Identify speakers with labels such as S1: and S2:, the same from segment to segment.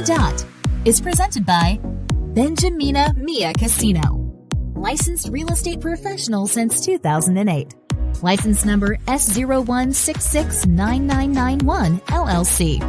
S1: the Dot is presented by Benjamina Mia Casino. Licensed real estate professional since 2008. License number S01669991 LLC.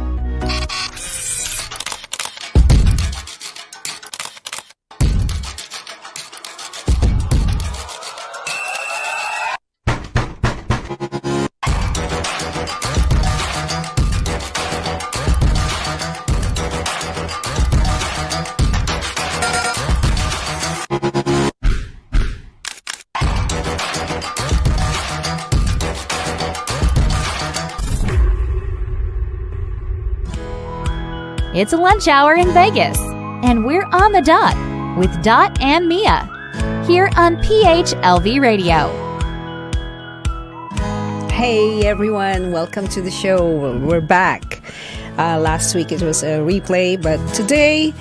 S1: It's a lunch hour in Vegas, and we're on the Dot with Dot and Mia here on PHLV Radio.
S2: Hey everyone, welcome to the show. We're back. Last week it was a replay, but today,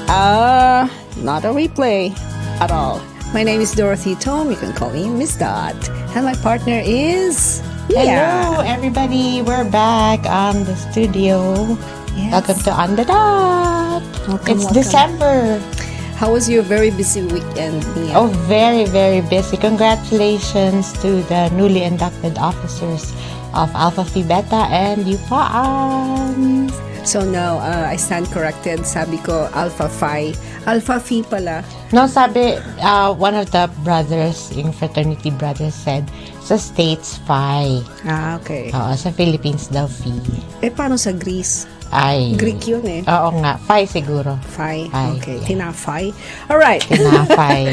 S2: not a replay at all. My name is Dorothy Tom. You can call me Miss Dot. And my partner is...
S3: Hello everybody, we're back on the studio.
S2: Yes.
S3: Welcome to On the Dot. It's December.
S2: How was your very busy weekend, Mia?
S3: Oh, very, very busy. Congratulations to the newly inducted officers of Alpha Phi Beta and UPAAN.
S2: So now, I stand corrected. Sabi ko, Alpha Phi. Alpha Phi pala.
S3: No, sabi, one of the brothers, yung fraternity brothers said, sa States, Phi.
S2: Ah, okay.
S3: Oo, sa Philippines daw, Phi.
S2: Paano sa Greece?
S3: Ay.
S2: Greek yun eh.
S3: Oo nga, Phi siguro.
S2: Phi.
S3: Ay,
S2: Okay.
S3: yeah.
S2: Tinapay. Alright.
S3: Tinapay.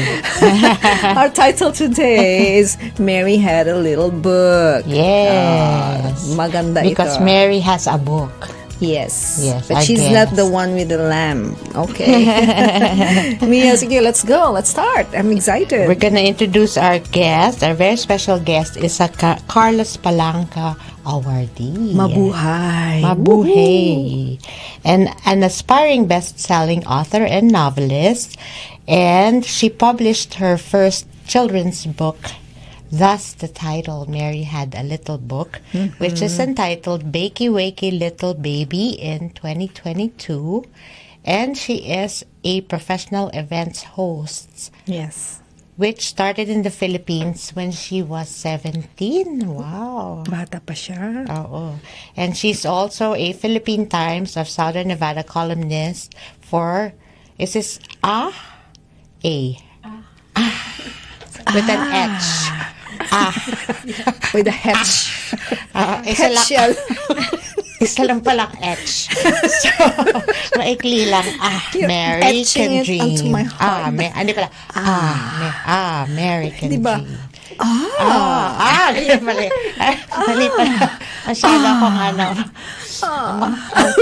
S2: Our title today is Mary Had a Little Book.
S3: Yes.
S2: Maganda
S3: Because
S2: ito.
S3: Mary has a book.
S2: Yes.
S3: Yes,
S2: But
S3: I
S2: she's
S3: guess.
S2: not the one with the lamb. Okay. Mia, sige, let's go. Let's start. I'm excited.
S3: We're gonna introduce our guest. Our very special guest is a Carlos Palanca Awardee.
S2: Mabuhay.
S3: Mabuhay. And an aspiring best-selling author and novelist. And she published her first children's book. Thus, the title, Mary Had a Little Book, which is entitled Bakey Wakey Little Baby in 2022. And she is a professional events host,
S2: Yes.
S3: which started in the Philippines when she was 17. Wow.
S2: Bata pa siya.
S3: Oo. And she's also a Philippine Times of Southern Nevada columnist for, is this A? With an H.
S2: With a hatch.
S3: Isa lang palang H. So, maikli lang. Mary
S2: etching
S3: can
S2: it
S3: dream.
S2: onto my heart.
S3: Hindi pala. Mary can
S2: Diba?
S3: dream. Ganyan mali. Mali pala. Masyado akong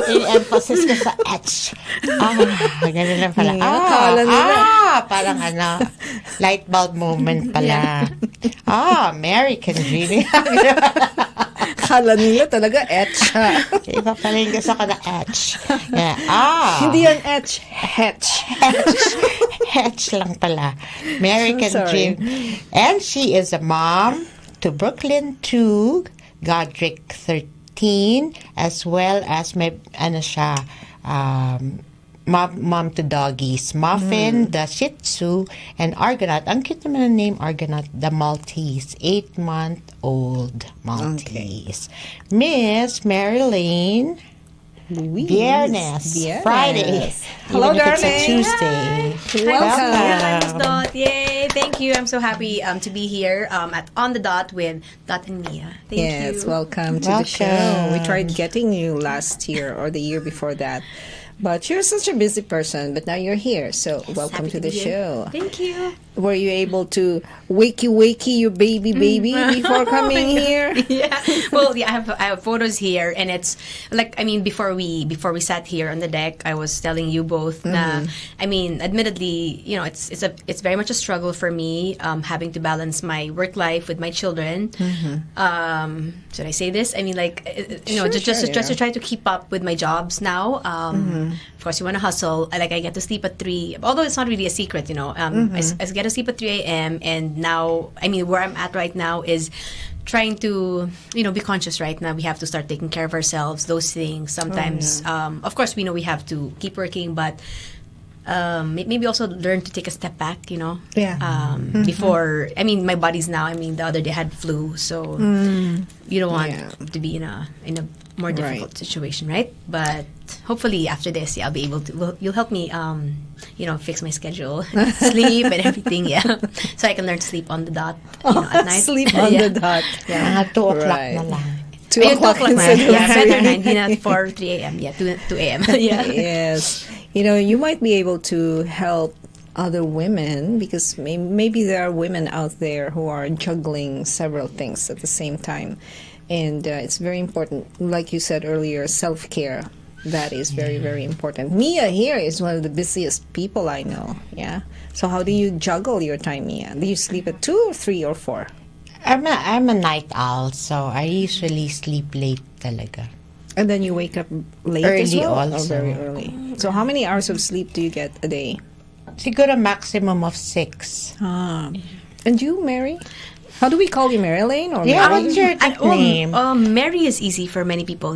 S3: i-emphasis ko sa H. Ganyan lang pala. Parang light bulb moment pala. Mary can dream.
S2: Kala nila talaga etch.
S3: Iba pala yung gusto ko na H. Yeah.
S2: Hindi yan etch. Hatch.
S3: H lang pala. Mary can
S2: sorry.
S3: dream. And she is a mom to Brooklyn 2, Godric 13, as well as may, mom to doggies. Muffin, the Shih Tzu, and Argonaut. Ang cute naman ang name Argonaut, the Maltese. 8-month-old Maltese. Okay. Miss Marylaine
S2: Louise
S3: Viernes. Friday.
S2: Hello,
S3: Even if it's a
S2: darling.
S3: Tuesday.
S2: Welcome.
S4: Hi, Miss Dot. Yay. Thank you. I'm so happy to be here at On the Dot with Dot and Mia. Thank
S2: Yes,
S4: you.
S2: welcome to the show. We tried getting you last year or the year before that. But you're such a busy person, but now you're here. So welcome
S4: Happy
S2: to the
S4: be here.
S2: show.
S4: Thank you.
S2: Were you able to wakey your baby before coming here?
S4: Yeah. Well, yeah, I have photos here, and it's like, I mean, before we sat here on the deck, I was telling you both na, I mean, admittedly, you know, it's very much a struggle for me having to balance my work life with my children. Should I say this? I mean, like, you know, just to try to keep up with my jobs now. Of course, you want to hustle. I get to sleep at 3, although it's not really a secret, you know. I get to sleep at 3 a.m. and now, I mean, where I'm at right now is trying to, be conscious right now. We have to start taking care of ourselves, those things. Sometimes, of course, we know we have to keep working, but maybe also learn to take a step back,
S2: Yeah.
S4: Before, my body's now, the other day I had flu, so you don't want to be in a more difficult situation, right? But hopefully after this, I'll be able to, you'll help me, fix my schedule, sleep and everything, so I can learn to sleep on the dot, at night.
S2: Sleep on the dot.
S3: Yeah. 2 o'clock na lang.
S2: 2 o'clock
S4: instead
S2: instead
S4: of
S2: of
S4: better 9, not 4, 3 a.m. 2 a.m.
S2: Yes. You might be able to help other women because maybe there are women out there who are juggling several things at the same time. And it's very important, like you said earlier, self-care. That is very, very important. Mia here is one of the busiest people I know. Yeah. So how do you juggle your time, Mia? Do you sleep at 2 or 3 or 4?
S3: I'm a night owl, so I usually sleep late talaga.
S2: And then you wake up late
S3: Early
S2: as well? Or
S3: also.
S2: very early? So how many hours of sleep do you get a day?
S3: Siguro maximum of 6.
S2: And you, Mary? How do we call you, Marylaine or
S3: Yeah,
S2: Mary?
S3: what's your nickname?
S4: Mary is easy for many people,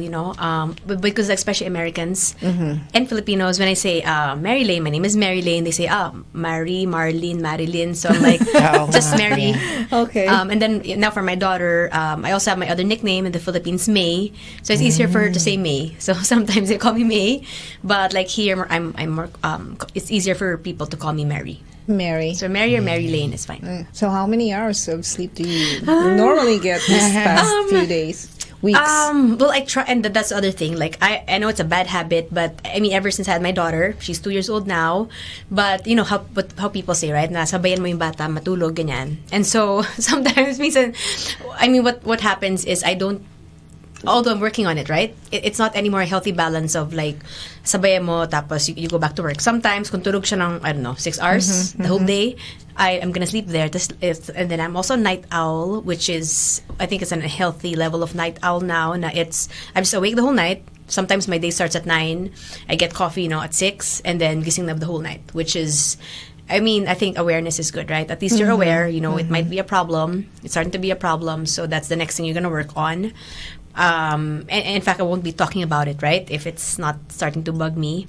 S4: because especially Americans and Filipinos. When I say Marylaine, my name is Marylaine, they say Marlene, Marilyn. So I'm like just Mary.
S2: Okay.
S4: And then now for my daughter, I also have my other nickname in the Philippines, May. So it's easier for her to say May. So sometimes they call me May, but like here I'm more. It's easier for people to call me Mary.
S2: Mary.
S4: So Mary or Marylaine is fine.
S2: So how many hours of sleep do you normally get this past few days, weeks?
S4: Well, I try, and that's the other thing. Like I know it's a bad habit, but ever since I had my daughter, she's 2 years old now. But how people say, right? Nasabayan mo yung bata matulog ganyan. And so sometimes, minsan, what happens is I don't. Although I'm working on it, right? It's not anymore a healthy balance of like sabayan mo tapos you go back to work. Sometimes kung tulog siya ng 6 hours the whole day, I'm gonna sleep there. And then I'm also a night owl, which is I think it's a healthy level of night owl now. I'm just awake the whole night. Sometimes my day starts at 9. I get coffee, at 6, and then gising na the whole night, which is. I think awareness is good, right? At least you're aware, it might be a problem. It's starting to be a problem, so that's the next thing you're going to work on. And in fact, I won't be talking about it, right? If it's not starting to bug me.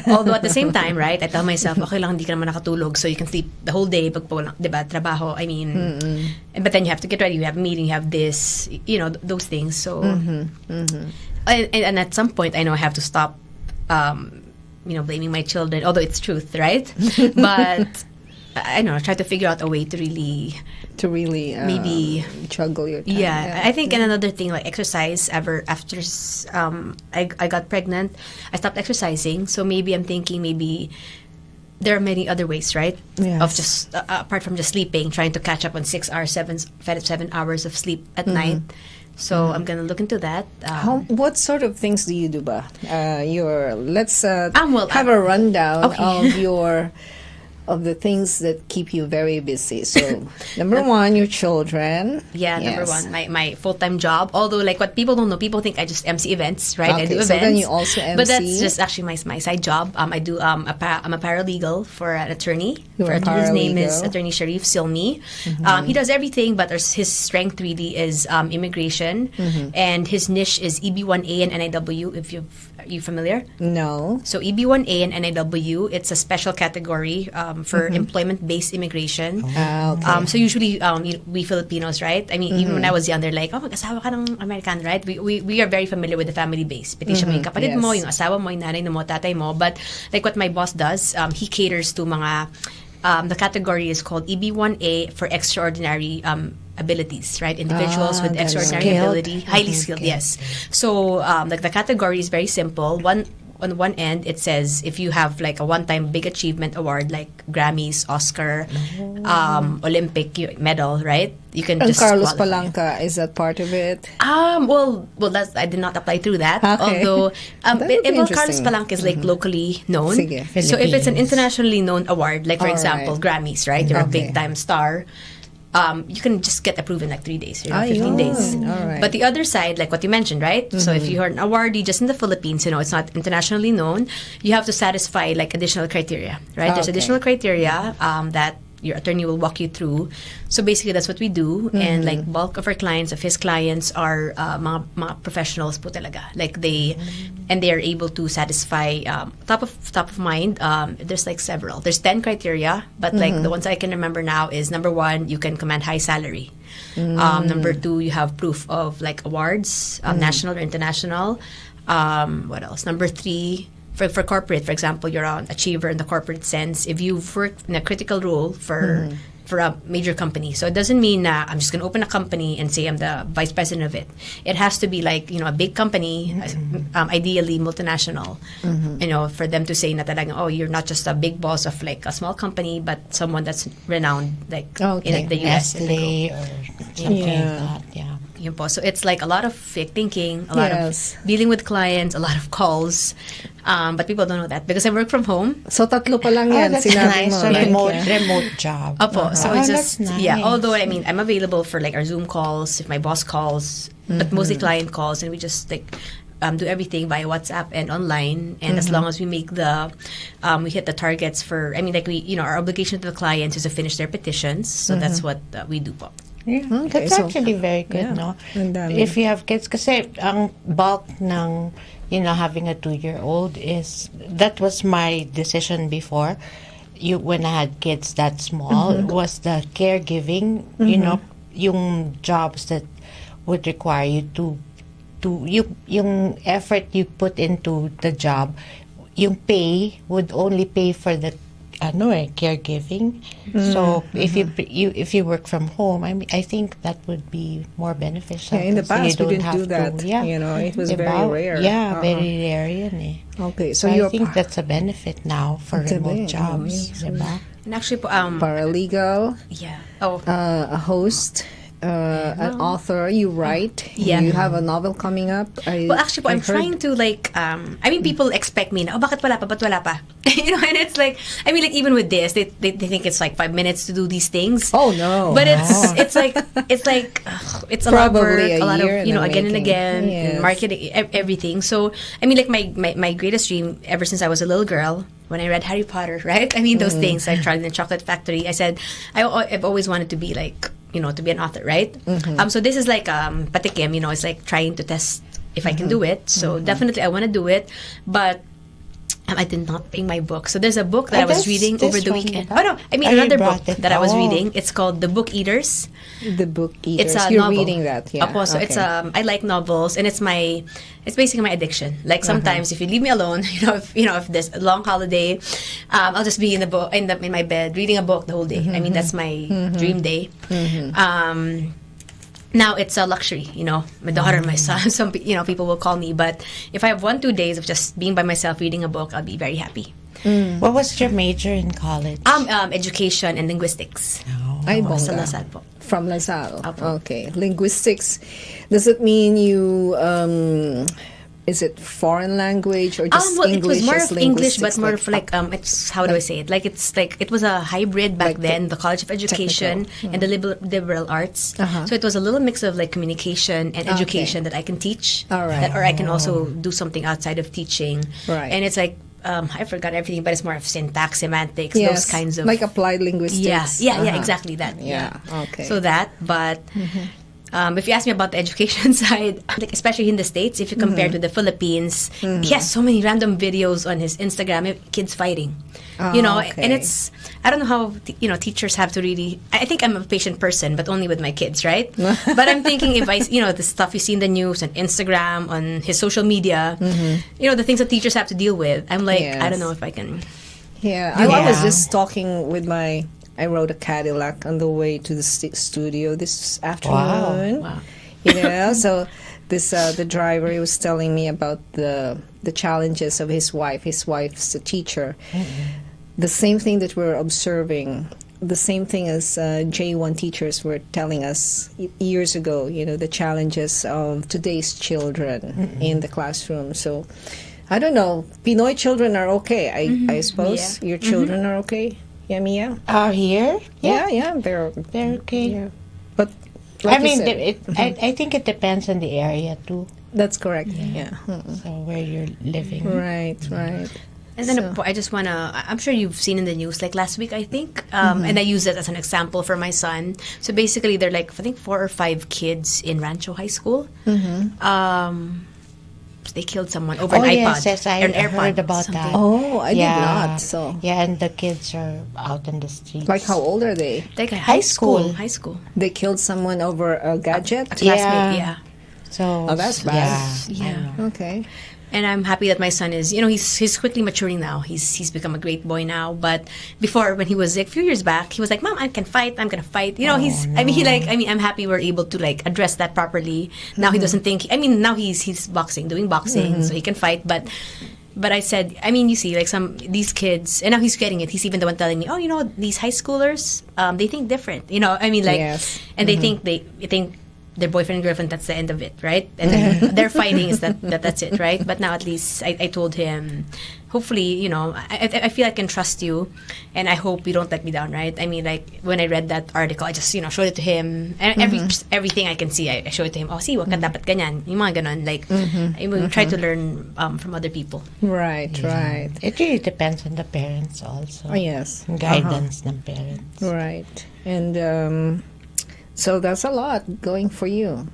S4: Although at the same time, right, I tell myself, okay lang, hindi ka naman nakatulog, so you can sleep the whole day, pag walang, diba, trabaho, but then you have to get ready, you have a meeting, you have this, those things, so. And at some point, I know I have to stop, blaming my children, although it's truth, right? But I try to figure out a way to really maybe
S2: juggle your time.
S4: Yeah, I think another thing like exercise. After I got pregnant, I stopped exercising. So maybe I'm thinking there are many other ways, right?
S2: Yes.
S4: Of just apart from just sleeping, trying to catch up on 7 hours of sleep at night. So I'm gonna look into that.
S2: What sort of things do you do, ba? Let's have a rundown of the things that keep you very busy. So, number one, your children.
S4: Yeah, number one, my full-time job. Although, like what people don't know, people think I just MC events, right?
S2: Okay,
S4: I do events.
S2: So then you also MC.
S4: But that's just actually my side job. I'm a paralegal for an attorney. His name is Attorney Sharif Silmi. He does everything, but his strength really is immigration, and his niche is EB1A and NIW. Are you familiar?
S2: No.
S4: So EB1A and NIW, it's a special category for employment-based immigration.
S2: Okay.
S4: So usually we Filipinos, right? Even when I was young, they're like, mag-asawa ka ng American, right? We are very familiar with the family base. Pati siya mo yung kapatid mo, yung asawa mo, yung nanay mo, tatay mo. But like what my boss does, he caters to mga, the category is called EB1A for extraordinary abilities, right? Individuals with extraordinary ability, highly skilled, yes. So like the category is very simple. On one end, it says if you have like a one-time big achievement award like Grammys, Oscar, Olympic medal, right? You can just
S2: Carlos
S4: qualify.
S2: Palanca, is that part of it?
S4: Well, I did not apply through that.
S2: Okay.
S4: Although, Carlos
S2: interesting.
S4: Palanca is like locally known.
S2: Sige.
S4: So if it's an internationally known award, like for
S2: All
S4: example,
S2: right.
S4: Grammys, right? You're a
S2: Okay.
S4: big-time star. You can just get approved in like 3 days, 15 days.
S2: All right.
S4: But the other side, like what you mentioned, right? So if you're an awardee just in the Philippines, it's not internationally known, you have to satisfy like additional criteria, right? There's
S2: Okay.
S4: additional criteria that your attorney will walk you through. So basically, that's what we do. And like bulk of our clients, of his clients, are mga professionals po talaga. Like they are able to satisfy top of mind. There's like several. There's 10 criteria, but like the ones I can remember now is number 1, you can command high salary. Number 2, you have proof of like awards, national or international. What else? Number 3. For corporate, for example, you're an achiever in the corporate sense. If you've worked in a critical role for a major company, so it doesn't mean I'm just going to open a company and say I'm the vice president of it. It has to be like a big company, ideally multinational. For them to say na talagang, oh, you're not just a big boss of like a small company, but someone that's renowned like in like, the U.S.
S3: Nestle or something like that. Yeah.
S4: Yun po. So it's like a lot of fake thinking, a lot of dealing with clients, a lot of calls. But people don't know that because I work from home.
S2: So tatlo pa lang yan.
S3: That's
S2: Sinabi
S3: nice.
S2: mo.
S3: So remote job.
S4: Opo. So it's just,
S3: that's nice.
S4: although I mean, I'm available for like our Zoom calls, if my boss calls, but mostly client calls, and we just like do everything via WhatsApp and online. And as long as we make we hit the targets for, I mean, like our obligation to the clients is to finish their petitions. So that's what we do po.
S3: Yeah, that's actually very good, no? If you have kids, kasi ang bulk ng, having a 2-year-old that was my decision before. When I had kids that small, was the caregiving, yung jobs that would require you yung effort you put into the job, yung pay would only pay for the caregiving. So if you work from home, I think that would be more beneficial.
S2: Yeah, in the past we didn't do that. It was very rare.
S3: Yeah, very rare yun eh.
S2: Okay, so
S3: I think that's a benefit now for remote jobs. Diba?
S4: And actually po,
S2: paralegal.
S4: yeah.
S2: A host. An author, you write. You have a novel coming up.
S4: Well, actually, I'm trying to like. I mean, people expect me na, bakit wala pa? Ba't wala pa? And it's like, I mean, like even with this, they think it's like 5 minutes to do these things.
S2: Oh no!
S4: But it's like it's a lot of work, a lot of again and again, marketing, everything. So I mean, like my greatest dream ever since I was a little girl. When I read Harry Potter, right? I mean, those things. I tried in the Chocolate Factory. I said, I've always wanted to be like, to be an author, right? So this is like patikim, it's like trying to test if I can do it. So definitely I want to do it, but I did not bring my book. So there's a book that I was reading over the weekend. Oh no, I mean another book that I was reading. It's called The Book Eaters.
S2: The Book Eaters.
S4: It's a
S2: You're
S4: novel.
S2: Reading that, yeah.
S4: So it's I like novels, and it's basically my addiction. Like sometimes if you leave me alone, if there's a long holiday, I'll just be in my bed reading a book the whole day. I mean that's my dream day. Now it's a luxury, my daughter, my son, some people will call me, but if I have 1-2 days of just being by myself reading a book, I'll be very happy.
S3: What was your major in college?
S4: Education and linguistics.
S2: Ay,
S4: Sa
S2: bongga.
S4: LaSalle po.
S2: From LaSalle.
S4: Apo.
S2: Okay. Linguistics. Does it mean you is it foreign language or just
S4: well,
S2: English?
S4: it was more
S2: as
S4: of English,
S2: linguistics,
S4: but more of like it's how do I say it? Like it's like it was a hybrid back
S2: Like
S4: then. The College of Education and the liberal arts. So it was a little mix of like communication and education that I can teach.
S2: All right.
S4: Or I can also do something outside of teaching.
S2: Right.
S4: And it's like I forgot everything, but it's more of syntax, semantics,
S2: Yes,
S4: those kinds of
S2: like applied linguistics.
S4: Yeah, exactly that.
S2: Yeah. Okay.
S4: So that, but. If you ask me about the education side, like especially in the States, if you compare to the Philippines, he has so many random videos on his Instagram, kids fighting,
S2: okay.
S4: and it's, I don't know how, teachers have to really, I think I'm a patient person, but only with my kids, right? But I'm thinking if the stuff you see in the news, on Instagram, on his social media, the things that teachers have to deal with, I'm like, I don't know if I can.
S2: Yeah, I was just talking with I rode a Cadillac on the way to the studio this afternoon.
S3: Wow.
S2: So this the driver, he was telling me about the challenges of his wife. His wife's a teacher. The same thing that we're observing, the same thing as J1 teachers were telling us years ago, the challenges of today's children in the classroom. So I don't know, Pinoy children are okay, I suppose. Your children are okay? Yeah, Mia?
S3: Here?
S2: Yeah, they're
S3: okay.
S2: Yeah. But like you said,
S3: I think it depends on the area too.
S2: that's correct. Yeah.
S3: So where you're living.
S2: Right.
S4: And then I just want to, I'm sure you've seen in the news, like last week, I think, and I use it as an example for my son. So basically, they're like, I think 4 or 5 kids in Rancho High School. They killed someone over an iPod.
S3: Yes, I
S4: or an AirPod,
S3: heard about
S4: something.
S3: that.
S2: Oh, I did not. So
S3: yeah, and the kids are out in the streets.
S2: like, how old are they?
S4: Like
S3: High school.
S4: High school.
S2: They killed someone over a gadget.
S4: A classmate, yeah.
S3: So
S2: that's bad.
S4: Yeah.
S2: Okay.
S4: And I'm happy that my son is, he's quickly maturing now. He's become a great boy now. But before, when he was like a few years back, he was like, "Mom, I can fight. I'm gonna fight." I'm happy we're able to like address that properly. Now he doesn't think. Now he's doing boxing, so he can fight. But I said, you see, like these kids, and now he's getting it. He's even the one telling me, "Oh, these high schoolers, they think different."
S2: Yes.
S4: And they think their boyfriend and girlfriend, that's the end of it, right? And then their fighting is that's it, right? But now at least I told him, hopefully, I feel I can trust you, and I hope you don't let me down, right? Like when I read that article, I just showed it to him, and everything I can see, I show it to him. Oh, see, wag ka dapat ganyan, yung mga ganon. Like I will try to learn from other people.
S2: Right.
S3: It really depends on the parents also.
S2: Oh, yes.
S3: Guidance ng parents.
S2: Right. And so that's a lot going for you.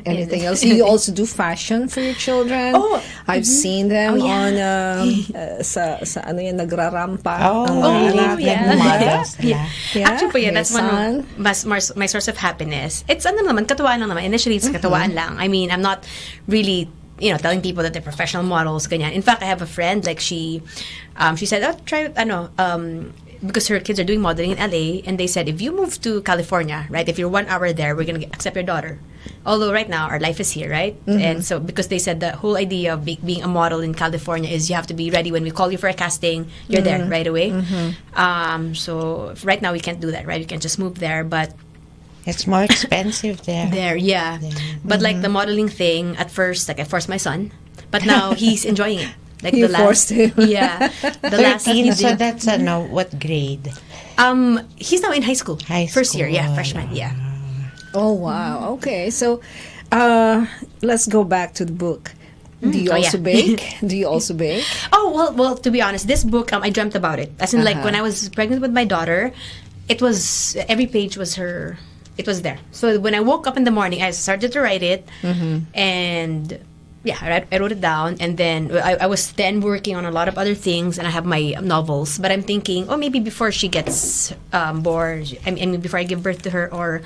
S2: Anything else? You also do fashion for your children?
S4: Oh,
S2: I've seen them on sa nagrarampa. Ang mga anak.
S3: Models.
S4: Yeah. Actually, that's
S2: son.
S4: my source of happiness. It's katuwaan lang naman. Initially, it's katuwaan lang. I'm not really telling people that they're professional models, ganyan. In fact, I have a friend, like she said, "Oh, try because her kids are doing modeling in LA, and they said, if you move to California, right, if you're 1 hour there, we're going to accept your daughter. Although right now, our life is here, right? And so, because they said the whole idea of being a model in California is you have to be ready when we call you for a casting, you're there right away. So right now, we can't do that, right? We can just move there, but
S3: it's more expensive there.
S4: Yeah. But like the modeling thing, at first, like I forced my son, but now he's enjoying it. Like
S2: you forced him.
S4: Yeah. The last
S3: 13, so that's what grade?
S4: He's now in high school. First year, freshman, yeah.
S2: Oh, wow. Okay. So, let's go back to the book. Do you also bake? Do you also bake?
S4: Oh, well, to be honest, this book, I dreamt about it. As in, like, when I was pregnant with my daughter, it was, every page was it was there. So when I woke up in the morning, I started to write it, and yeah, I wrote it down, and then I was then working on a lot of other things, and I have my novels. But I'm thinking, maybe before she gets born, before I give birth to her, or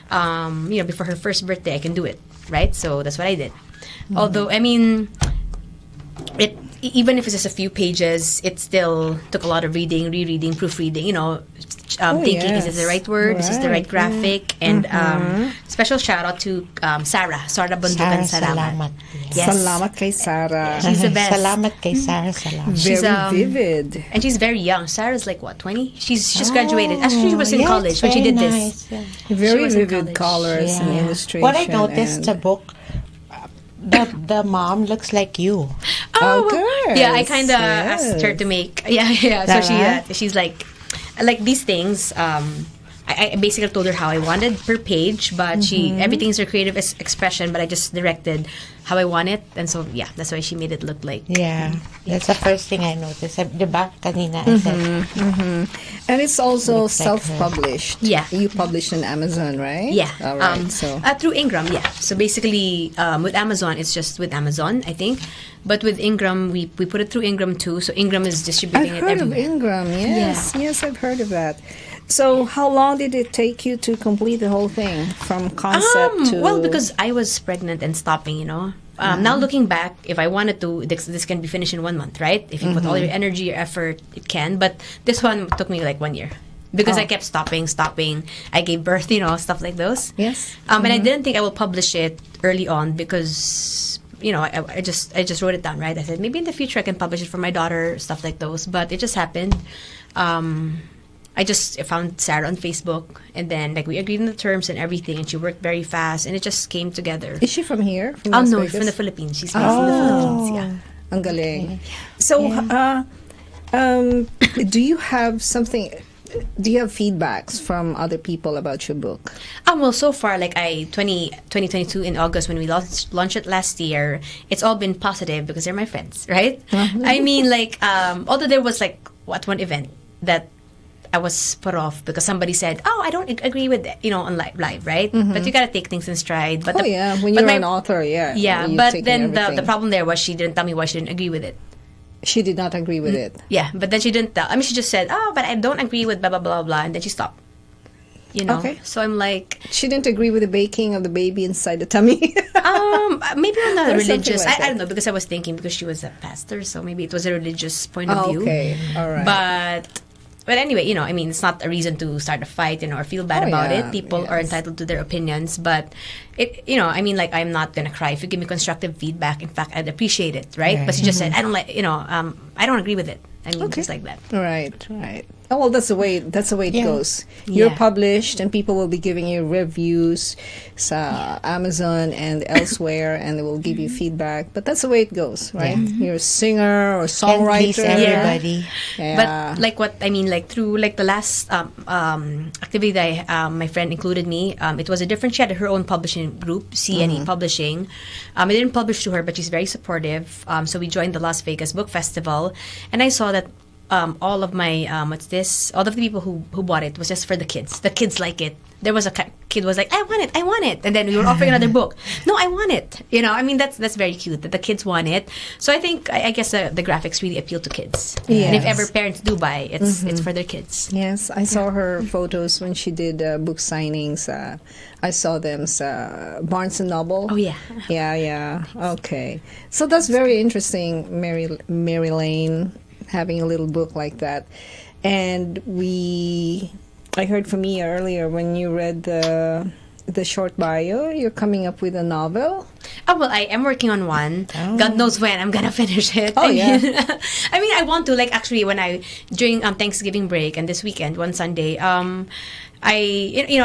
S4: before her first birthday, I can do it, right? So that's what I did. Although, it even if it's just a few pages, it still took a lot of reading, rereading, proofreading. Thinking, is this the right word? Is this the right graphic? And special shout out to Sarah Bundukan Salamat.
S2: Yes. Salamat kay Sarah.
S4: She's the best.
S3: Salamat kay Sarah. Salamat.
S2: Very vivid.
S4: And she's very young. Sarah's like, what, 20? She's just graduated. Actually, she was in college when she did this.
S3: Yeah.
S2: Very vivid colors and illustration.
S3: What I noticed, the book, the mom looks like you.
S2: Oh, good.
S4: Yeah, I kind of asked her to make. Yeah. So she's like these things. I basically told her how I wanted per page, but everything's her creative expression, but I just directed how I want it, and so that's why she made it look like.
S3: Yeah, that's the first thing I noticed. Diba? Kanina I said.
S2: And it's also self-published.
S4: Yeah.
S2: You published on Amazon, right?
S4: Yeah.
S2: All right.
S4: Through Ingram, yeah. So basically, with Amazon, it's just with Amazon, I think. But with Ingram, we put it through Ingram too. So Ingram is distributing
S2: I've
S4: it
S2: heard
S4: everywhere.
S2: of Ingram. Yes, yes, I've heard of that. So how long did it take you to complete the whole thing from concept to?
S4: Well, because I was pregnant and stopping, Now looking back, if I wanted to, this can be finished in 1 month, right? If you put all your energy, your effort, it can. But this one took me like 1 year. Because I kept stopping. I gave birth, stuff like those.
S2: Yes.
S4: And I didn't think I will publish it early on because, I just wrote it down, right? I said, maybe in the future I can publish it for my daughter, stuff like those. But it just happened. I just found Sarah on Facebook, and then we agreed on the terms and everything, and she worked very fast, and it just came together.
S2: Is she from here? From
S4: no,
S2: Vegas?
S4: from the Philippines. She's based in the Philippines, yeah.
S2: Ang galing. So, do you have something do you have feedbacks from other people about your book?
S4: Well, so far, like 2022 in August when we launched it last year, it's all been positive because they're my friends, right? I mean, like, although there was like one event that I was put off because somebody said, "Oh, I don't agree with it," on live, right? But you gotta take things in stride. But
S2: when you're an author,
S4: yeah. But then the problem there was she didn't tell me why she didn't agree with it.
S2: She did not agree with it.
S4: Yeah, but then she didn't tell. I mean, she just said, "Oh, but I don't agree with blah blah blah blah," and then she stopped.
S2: Okay.
S4: So I'm like,
S2: she didn't agree with the baking of the baby inside the tummy.
S4: Maybe on the
S2: Or
S4: religious.
S2: something like
S4: I don't know because I was thinking because she was a pastor, so maybe it was a religious point of view.
S2: Okay, all right.
S4: But anyway, I mean, it's not a reason to start a fight, or feel bad about it. People are entitled to their opinions, but I mean, like, I'm not gonna cry if you give me constructive feedback. In fact, I'd appreciate it, right? But she just said, I don't like, I don't agree with it. I mean, just like that.
S2: Right. Oh, well, that's the way it goes. You're published, and people will be giving you reviews, Amazon and elsewhere, and they will give you feedback. But that's the way it goes, right? You're a singer or songwriter.
S3: Please everybody.
S2: Yeah.
S4: But like what I mean, like through like the last activity that my friend included me, it was a different. She had her own publishing group, CNE Publishing. I didn't publish to her, but she's very supportive. So we joined the Las Vegas Book Festival, and I saw that all of my all of the people who bought it was just for the kids. The kids like it. There was a kid was like, I want it, and then we were offering another book. No, I want it. I mean, that's very cute that the kids want it. So I think I guess the graphics really appeal to kids.
S2: Yes.
S4: And if ever parents do buy, it's for their kids.
S2: Yes, I saw her photos when she did book signings. I saw them Barnes and Noble.
S4: Oh yeah.
S2: Yeah. Okay, so that's very interesting, Marylaine, having a little book like that. And I heard from Mia earlier when you read the short bio, you're coming up with a novel.
S4: Oh, well, I am working on one. God knows when I'm gonna finish it.
S2: Oh, yeah.
S4: I mean, I want to, like, actually, during Thanksgiving break and this weekend, one Sunday, I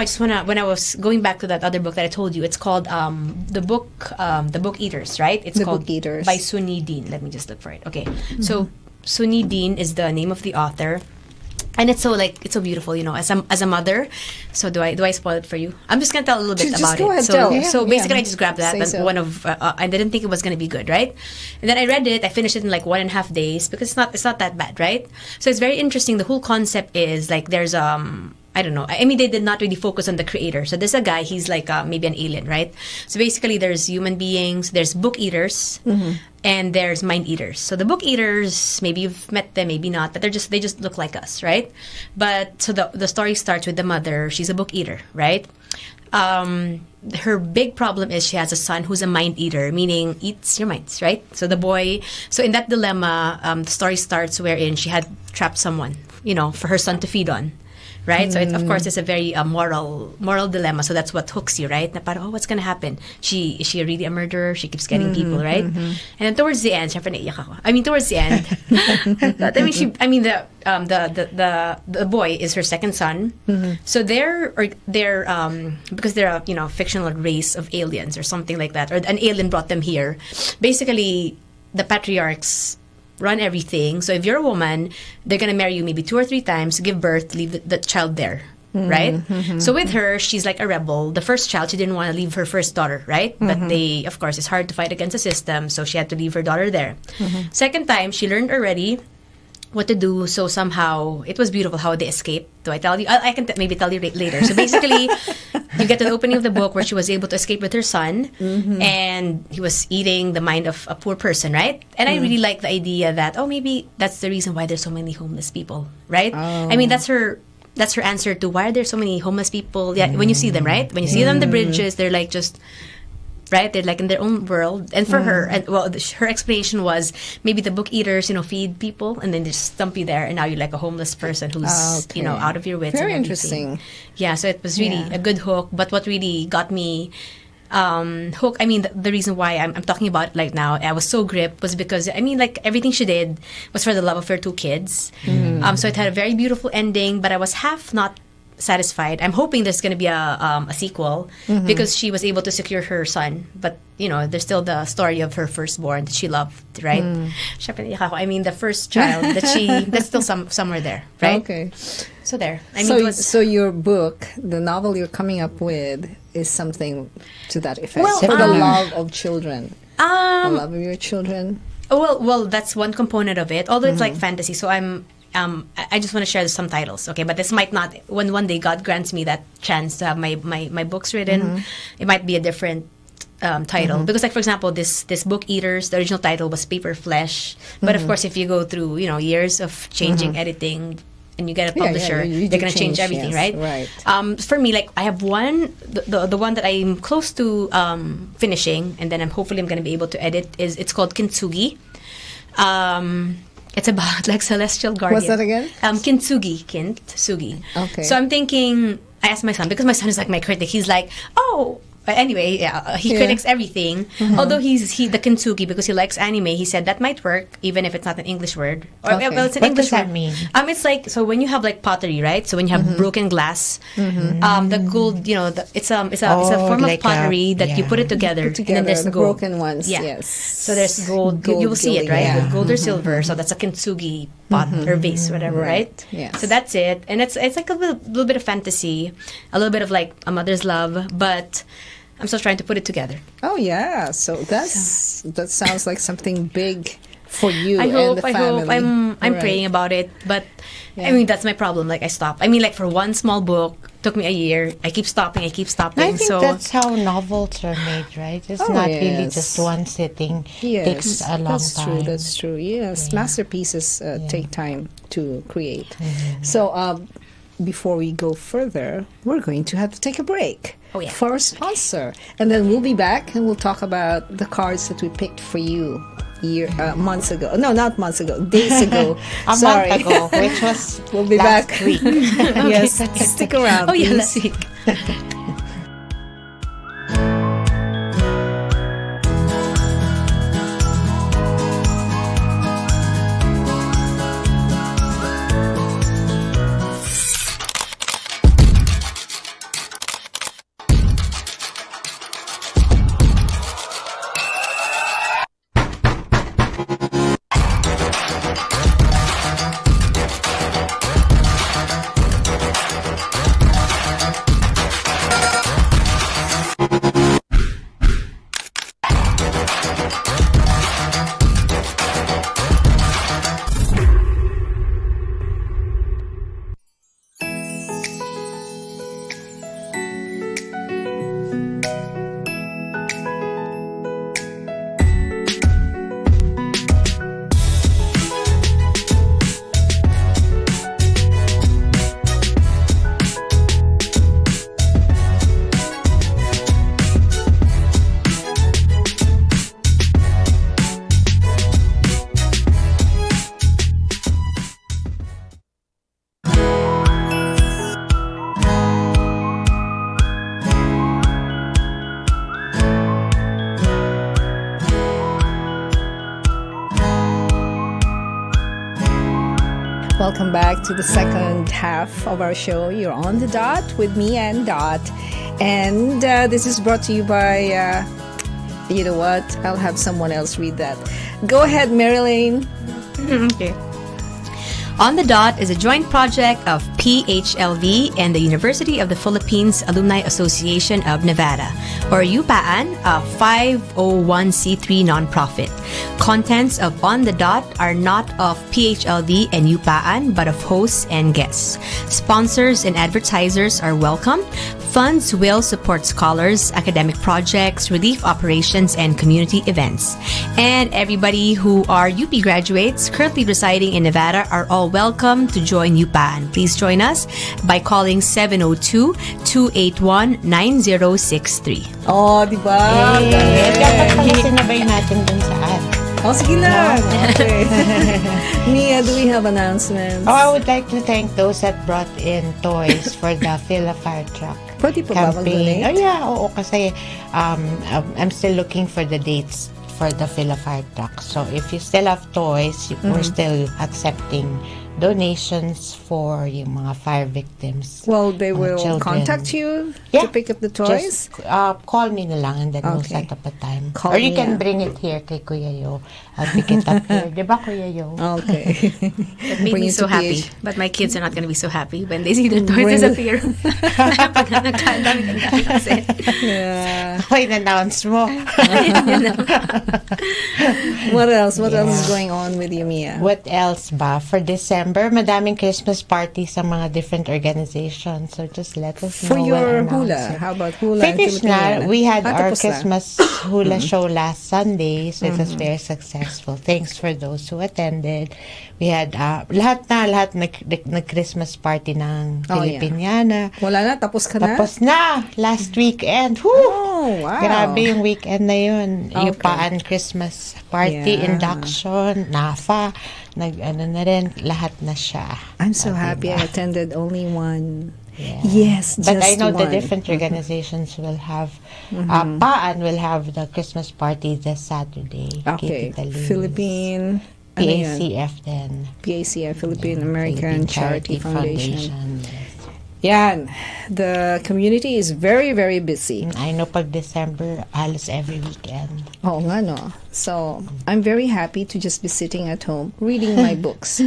S4: just wanna, when I was going back to that other book that I told you, it's called The Book Eaters, right? It's called
S2: Book Eaters
S4: by Sunny Dean. Let me just look for it. Okay, so Sunny Dean is the name of the author. And it's so beautiful, as a mother. So do I spoil it for you? I'm just gonna tell a little bit
S2: Just
S4: about
S2: go
S4: it.
S2: ahead,
S4: So,
S2: tell.
S4: so
S2: Yeah,
S4: basically,
S2: yeah.
S4: I just grabbed that
S2: Say
S4: and
S2: so.
S4: I didn't think it was gonna be good, right? And then I read it. I finished it in like 1.5 days because it's not that bad, right? So it's very interesting. The whole concept is like there's I don't know. I mean, they did not really focus on the creator. So there's a guy, he's like maybe an alien, right? So basically, there's human beings, there's book eaters, and there's mind eaters. So the book eaters, maybe you've met them, maybe not, but they just look like us, right? But so the story starts with the mother. She's a book eater, right? Her big problem is she has a son who's a mind eater, meaning eats your minds, right? So in that dilemma, the story starts wherein she had trapped someone, for her son to feed on. Right? So, of course, it's a very moral dilemma. So that's what hooks you, right? Na parang, what's going to happen? Is she really a murderer? She keeps getting people, right? And then towards the end, syempre naiyak ako. I mean, towards the end, the boy is her second son. So they're because they're a fictional race of aliens or something like that, or an alien brought them here. Basically, the patriarchs run everything. So if you're a woman, they're gonna marry you maybe 2 or 3 times, give birth, leave the child there, right? So with her, she's like a rebel. The first child, she didn't want to leave her first daughter, right? But of course, it's hard to fight against the system, so she had to leave her daughter there. Second time, she learned already what to do. So somehow, it was beautiful how they escaped. Do I tell you? I can maybe tell you later. So basically, you get to the opening of the book where she was able to escape with her son, and he was eating the mind of a poor person, right? And I really like the idea that, maybe that's the reason why there's so many homeless people, right? I mean, that's her answer to why are there so many homeless people. Yeah, when you see them, right? When you see them on the bridges, they're like just... Right, they're like in their own world, and for her, her explanation was maybe the book eaters, feed people, and then they just dump you there, and now you're like a homeless person who's, out of your wits.
S2: Very
S4: and everything.
S2: interesting.
S4: Yeah, so it was really a good hook. But what really got me hooked, I mean, the reason why I'm talking about it right now, I was so gripped, was because like everything she did was for the love of her 2 kids. So it had a very beautiful ending, but I was half not satisfied. I'm hoping there's going to be a sequel because she was able to secure her son. But, there's still the story of her firstborn that she loved, right? I mean, the first child that's still somewhere there, right?
S2: Okay.
S4: So there. I mean,
S2: So your book, the novel you're coming up with, is something to that effect.
S4: Well,
S2: For the love of children. The love of your children.
S4: Well, that's one component of it. Although it's like fantasy, so I just want to share some titles, okay? But this might not. When one day God grants me that chance to have my books written, it might be a different title. Because, like, for example, this book Eaters, the original title was Paper Flesh. But of course, if you go through years of changing editing, and you get a publisher, they're going to change everything,
S2: yes,
S4: right? For me, like, I have one, the one that I'm close to finishing, and then hopefully I'm going to be able to edit. It's called Kintsugi. It's about like celestial guardian.
S2: What's that again?
S4: Kintsugi.
S2: Okay.
S4: So I'm thinking, I asked my son, because my son is like my critic. He's like, oh. But anyway, he critiques everything. Although the kintsugi, because he likes anime, he said that might work even if it's not an English word. Or
S2: Okay.
S4: well, it's an
S3: What
S4: English
S3: does that
S4: word.
S3: mean?
S4: It's like, so when you have like pottery, right? So when you have broken glass, the gold, it's a form
S3: like
S4: of pottery that you put it together,
S2: Put
S4: and then
S2: together
S4: there's
S2: the
S4: gold.
S2: broken ones.
S4: Yeah.
S2: Yes.
S4: So there's gold. You will see it,
S2: gilding,
S4: right?
S2: yeah.
S4: With gold or silver. So that's a kintsugi pot or vase, whatever, right?
S2: Yes.
S4: So that's it, and it's like a little bit of fantasy, a little bit of like a mother's love, but I'm still trying to put it together.
S2: Oh yeah, so that sounds like something big for you
S4: I
S2: and
S4: hope.
S2: the family.
S4: I'm
S2: Right.
S4: praying about it, but
S2: Yeah.
S4: I mean that's my problem. Like I stop. I mean, like for one small book, took me a year. I keep stopping.
S3: I think
S4: So
S3: that's how novels are made, right? It's
S2: Oh,
S3: not really
S2: yes.
S3: just one sitting.
S2: Yes,
S3: Takes a long
S2: that's
S3: time.
S2: true. That's true. Yes, masterpieces take time to create. So, before we go further, we're going to have to take a break
S4: Oh, yeah.
S2: for our sponsor, and then we'll be back and we'll talk about the cards that we picked for you months ago. No, not months ago. Days ago.
S3: A
S2: Sorry.
S3: month ago, which was
S2: We'll be
S3: last
S2: back.
S3: week.
S2: Yes, stick around.
S4: oh yeah,
S2: please.
S4: last week.
S2: Welcome back to the second half of our show. You're on the dot with me and Dot. And this is brought to you by, you know what? I'll have someone else read that. Go ahead, Marylaine.
S4: Okay. On the Dot is a joint project of PHLV and the University of the Philippines Alumni Association of Nevada, or UPAAN, a 501c3 nonprofit. Contents of On the Dot are not of PHLV and UPAAN, but of hosts and guests. Sponsors and advertisers are welcome. Funds will support scholars, academic projects, relief operations, and community events. And everybody who are UP graduates currently residing in Nevada are all welcome to join UPAAN. Please join us by calling 702-281-9063.
S2: Oh, di ba?
S3: Dapat pala sinabay natin dun sa ad.
S2: Oh, sige na. Okay. Mia, do we have announcements?
S3: Oh, I would like to thank those that brought in toys for the Fill a Fire Truck
S2: Pwede pa ba
S3: campaign.
S2: mag-donate?
S3: Oh yeah, oo, kasi I'm still looking for the dates for the Fill a Fire Truck. So if you still have toys, we're still accepting donations for yung mga fire victims.
S2: Well, they
S3: mga
S2: will
S3: children.
S2: contact you
S3: Yeah.
S2: to pick up the toys?
S3: Just call me na lang and then we'll
S2: Okay.
S3: set up a time.
S2: Call
S3: or you
S2: me,
S3: can
S2: yeah.
S3: bring it here kay Kuya Yo. I'll pick it up here. Diba, Kuya Yo?
S2: Okay.
S4: It made
S2: Bring
S4: me
S2: it
S4: so
S2: to
S4: happy.
S2: PH.
S4: But my kids are not gonna be so happy when they see their toys
S2: Bring it-
S4: disappear. Pag nagkadami kasi.
S2: Yeah.
S3: Ako in-announce mo.
S2: What else? What else is going on with you, Mia?
S3: What else ba? For December, madaming Christmas parties sa mga different organizations. So just let us know.
S2: For your
S3: We'll announce
S2: hula,
S3: it.
S2: how about hula? and
S3: Finished na.
S2: Filipino?
S3: We had our
S2: Tapos na.
S3: Christmas hula show last Sunday, so it was very successful. Thanks for those who attended. We had lahat nag-Christmas party ng
S2: Oh, yeah.
S3: Filipiniana.
S2: Wala na? Tapos ka na?
S3: Tapos na, last weekend. Whew!
S2: Oh, wow.
S3: Grabe yung weekend na yun. Yung
S2: Okay.
S3: Paan Christmas party,
S2: Yeah.
S3: induction, NAFA, na rin, lahat na siya.
S2: I'm so
S3: Oh,
S2: happy
S3: diba?
S2: I attended only one.
S3: Yeah.
S2: Yes,
S3: But I
S2: just
S3: know the
S2: one.
S3: different organizations will have, Paan will have the Christmas party this Saturday.
S2: Okay.
S3: Kitita Louise.
S2: Philippine, ano yan?
S3: PACF then.
S2: PACF, Philippine American
S3: Philippine
S2: Charity Foundation.
S3: Yes.
S2: Yan. The community is very, very busy.
S3: I know pag December, halos every weekend.
S2: Oh, nga no. So, I'm very happy to just be sitting at home reading my books.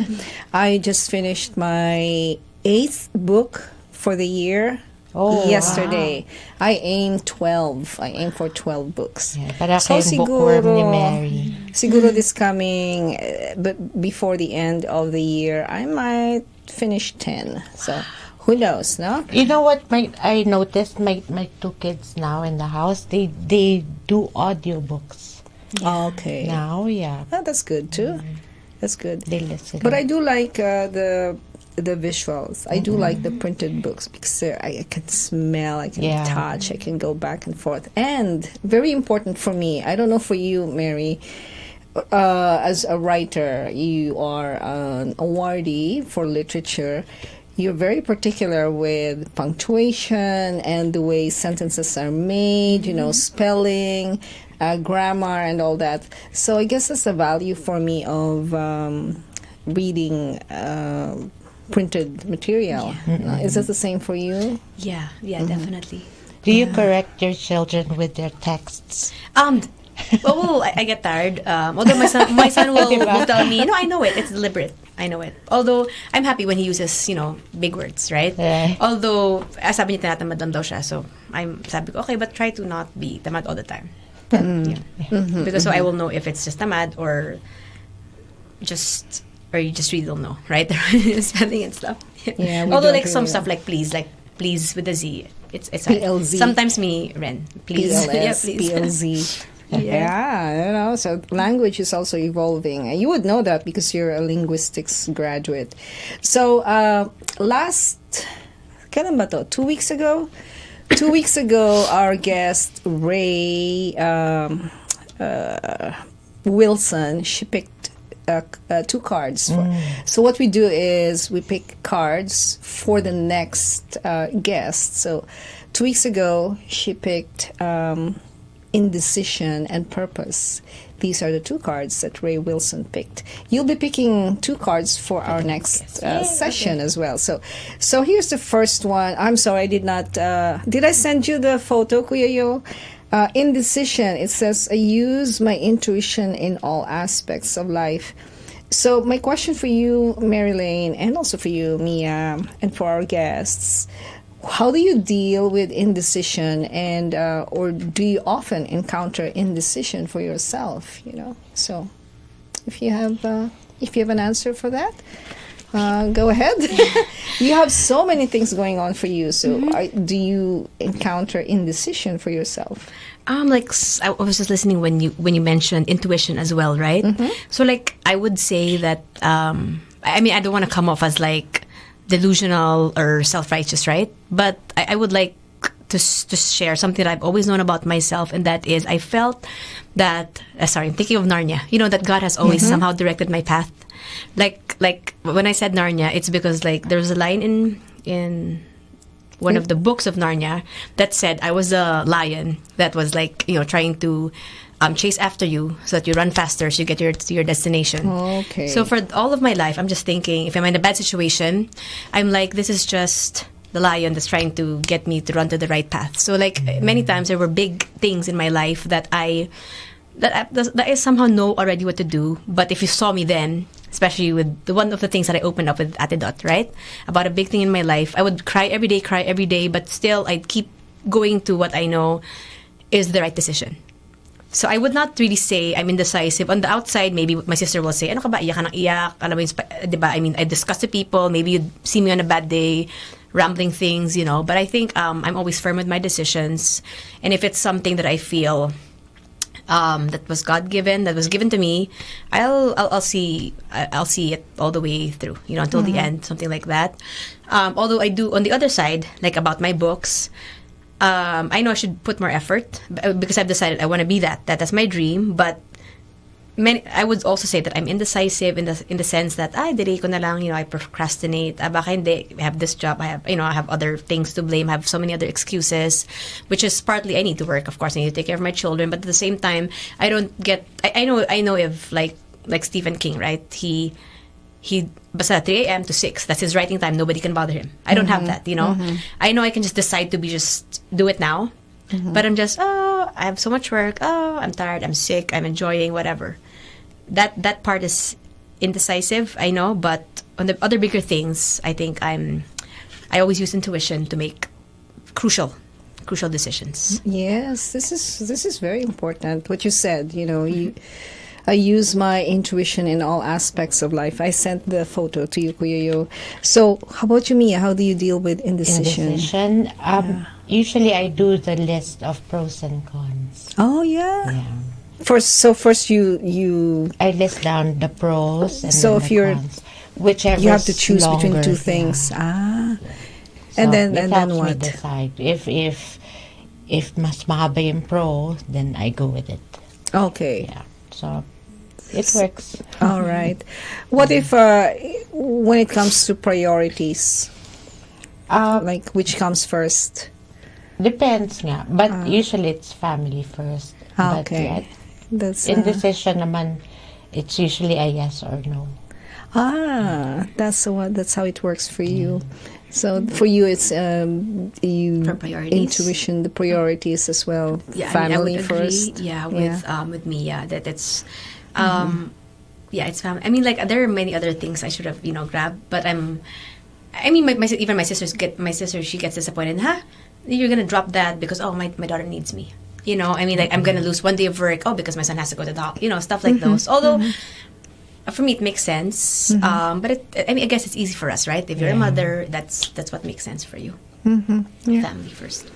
S2: I just finished my 8th book for the year.
S3: Oh,
S2: yesterday. I aim 12. I aim for 12 books.
S3: Yeah, para
S2: So,
S3: kayong bookworm ni
S2: siguro-
S3: Mary.
S2: Siguro this coming, but before the end of the year, I might finish 10. So, who knows, no?
S3: You know what? I noticed my two kids now in the house. They do audiobooks
S2: Okay.
S3: now. Yeah,
S2: Oh, that's good too. That's good.
S3: they listen.
S2: But I do like the visuals. I do like the printed books because I can smell, I can
S3: Yeah.
S2: touch, I can go back and forth. And very important for me, I don't know for you, Mary, as a writer, you are an awardee for literature. You're very particular with punctuation and the way sentences are made, you know, spelling, grammar, and all that. So I guess that's the value for me of reading printed material. Is that the same for you?
S4: Yeah, definitely.
S3: Do you correct your children with their texts?
S4: Well, I get tired. Although my son will tell me, no, I know it. It's deliberate. I know it. Although I'm happy when he uses, big words, right?
S3: Yeah.
S4: Although, sabi niya tinatamad lang daw siya. So, sabi ko, okay, but try to not be tamad all the time. Yeah. Because so I will know if it's just tamad or you just really don't know, right? Spelling and stuff.
S2: Yeah, we
S4: Although
S2: don't
S4: like some
S2: really
S4: stuff like please with a Z. It's
S2: PLZ.
S4: Sometimes me, Ren. Please. Yeah,
S2: PLS,
S4: please.
S2: PLZ. Yeah, so language is also evolving. And you would know that because you're a linguistics graduate. So, kailan ba to? 2 weeks ago? 2 weeks ago, our guest, Ray Wilson, she picked 2 cards. So what we do is we pick cards for the next guest. So 2 weeks ago, she picked indecision and purpose. These are the 2 cards that Ray Wilson picked. You'll be picking 2 cards for our next session as well. So here's the first one. I'm sorry, I did not. Did I send you the photo, Kuya Yo? Indecision. It says, I use my intuition in all aspects of life. So my question for you, Marylaine, and also for you, Mia, and for our guests, how do you deal with indecision, and or do you often encounter indecision for yourself? So if you have an answer for that, go ahead. You have so many things going on for you. So do you encounter indecision for yourself?
S4: I was just listening when you mentioned intuition as well, right? So I would say that I don't want to come off as delusional or self-righteous, right? But I would like to share something that I've always known about myself, and that is I felt that I'm thinking of Narnia. That God has always somehow directed my path. Like when I said Narnia, it's because there's a line in one of the books of Narnia that said I was a lion that was trying to chase after you so that you run faster so you get to your destination.
S2: Okay.
S4: So for all of my life, I'm just thinking, if I'm in a bad situation, I'm like, this is just the lion that's trying to get me to run to the right path. So like many times there were big things in my life that I somehow know already what to do. But if you saw me then, especially with one of the things that I opened up with Ate Dot, right? About a big thing in my life, I would cry every day, but still I'd keep going to what I know is the right decision. So I would not really say I'm indecisive. On the outside, maybe my sister will say, ano ka ba, iyak ka ng iyak? Alam mo, diba? I mean, I discuss to people. Maybe you'd see me on a bad day, rambling things, But I think I'm always firm with my decisions. And if it's something that I feel that was God-given, that was given to me, I'll see it all the way through, until the end, something like that. Although I do, on the other side, like about my books, I know I should put more effort because I've decided I want to be that. That's my dream. But I would also say that I'm indecisive in the sense that delay ko na lang, I procrastinate. Baka hindi, I have this job, I have other things to blame, I have so many other excuses, which is partly I need to work, of course, I need to take care of my children, but at the same time, I don't get. I know if like Stephen King, right? He basta 3 a.m. to 6. That's his writing time. Nobody can bother him. I don't have that, I know I can just decide to just do it now, but I'm just I have so much work. I'm tired. I'm sick. I'm enjoying whatever. That part is indecisive, I know, but on the other bigger things, I think I always use intuition to make crucial decisions.
S2: Yes, this is very important. What you said, I use my intuition in all aspects of life. I sent the photo to you, Kuya Yo. So, how about you, Mia? How do you deal with indecision?
S3: Usually I do the list of pros and cons.
S2: Oh, yeah. First you
S3: I list down the pros and
S2: so
S3: then
S2: if
S3: the
S2: you're
S3: cons. Whichever
S2: you have to choose between
S3: longer,
S2: two things.
S3: So
S2: and then
S3: it
S2: and
S3: helps
S2: then what?
S3: me decide. If mas mahaba yung pro, then I go with it.
S2: Okay.
S3: Yeah. So it works.
S2: All right. What if when it comes to priorities, like which comes first?
S3: Depends nga. But usually it's family first.
S2: Okay.
S3: But
S2: That's
S3: indecision naman, it's usually a yes or no.
S2: That's how it works for you. So for you, it's
S4: For priorities.
S2: intuition, the priorities as well.
S4: Yeah,
S2: Family
S4: I would
S2: first.
S4: agree, with Mia, that it's it's family. I mean, like there are many other things I should have grabbed, but even my sister, she gets disappointed. You're gonna drop that because my daughter needs me. I'm gonna lose one day of work. Because my son has to go to the doctor. Stuff like those. Although for me it makes sense. But I guess it's easy for us, right? If you're a mother, that's what makes sense for you. Family first.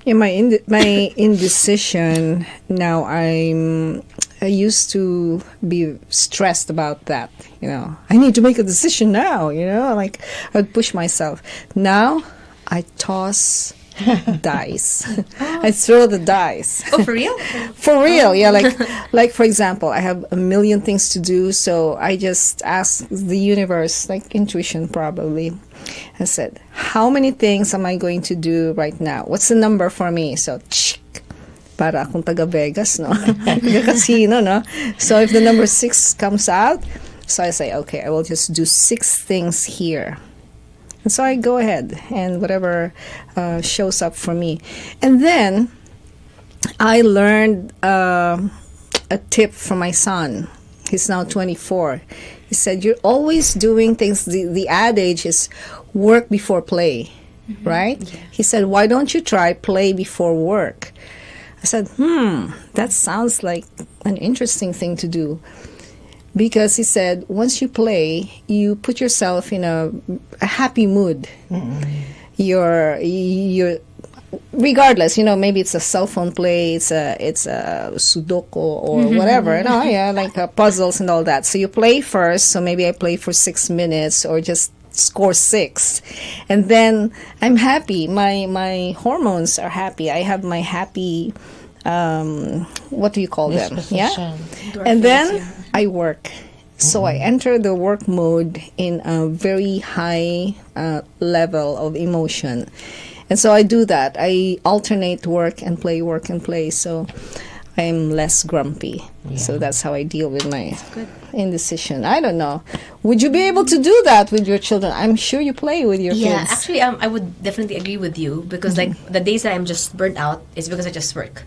S2: Yeah, my indecision now. I used to be stressed about that. I need to make a decision now. Like I'd push myself. Now I toss dice. I throw the dice.
S4: Oh, for real?
S2: For real, yeah. Like for example, I have a million things to do, so I just ask the universe, like intuition probably. I said, how many things am I going to do right now? What's the number for me? So, para akong taga Vegas, no? Taga casino, no? So if the number 6 comes out, so I say, okay, I will just do 6 things here. And so I go ahead and whatever shows up for me. And then I learned a tip from my son. He's now 24. He said, you're always doing things. The adage is work before play, right? Yeah. He said, why don't you try play before work? I said, that sounds like an interesting thing to do. Because he said, once you play, you put yourself in a happy mood. You're regardless, maybe it's a cell phone play, it's a Sudoku or whatever, like puzzles and all that. So you play first. So maybe I play for 6 minutes or just score 6, and then I'm happy. My hormones are happy. I have my happy. What do you call them? Yeah, and then I work. So I enter the work mode in a very high level of emotion, and so I do that. I alternate work and play, work and play. So I'm less grumpy. So that's how I deal with my indecision. I don't know. Would you be able to do that with your children? I'm sure you play with your
S4: Yeah,
S2: kids.
S4: actually, I would definitely agree with you because like the days that I'm just burnt out is because I just work.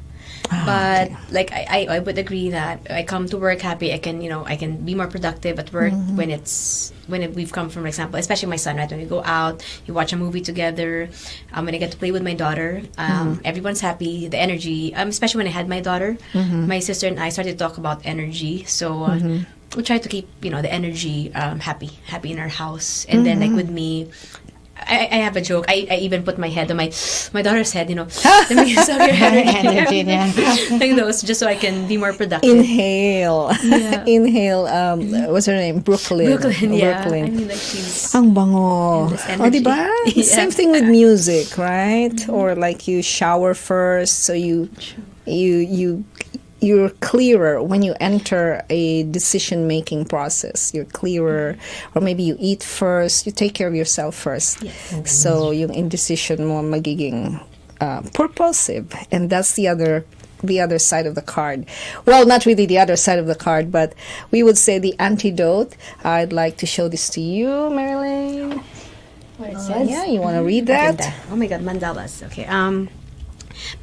S4: But like I would agree that I come to work happy. I can be more productive at work when we've come from, for example, especially my son, right? When we go out, you watch a movie together. When I get to play with my daughter, everyone's happy. The energy, especially when I had my daughter, my sister and I started to talk about energy. So we try to keep the energy happy in our house. And then like with me, I have a joke. I even put my head on my daughter's head, let me suck your energy. Like those, just so I can be more productive.
S2: Inhale.
S4: Yeah.
S2: Inhale. What's her name? Brooklyn.
S4: Yeah.
S2: Brooklyn.
S4: I mean, like she's
S2: Ang bango.
S4: Endless
S2: O, diba?
S4: energy. Yeah.
S2: Same thing with music, right? Or like you shower first, so you're clearer when you enter a decision-making process. You're clearer. Or maybe you eat first. You take care of yourself first.
S4: Yes.
S2: So yung indecision mo magiging purposive. And that's the other side of the card. Well, not really the other side of the card, but we would say the antidote. I'd like to show this to you, Marylaine.
S4: What it says?
S2: Yeah, you want to read that?
S4: Maganda. Oh my God, mandalas. Okay.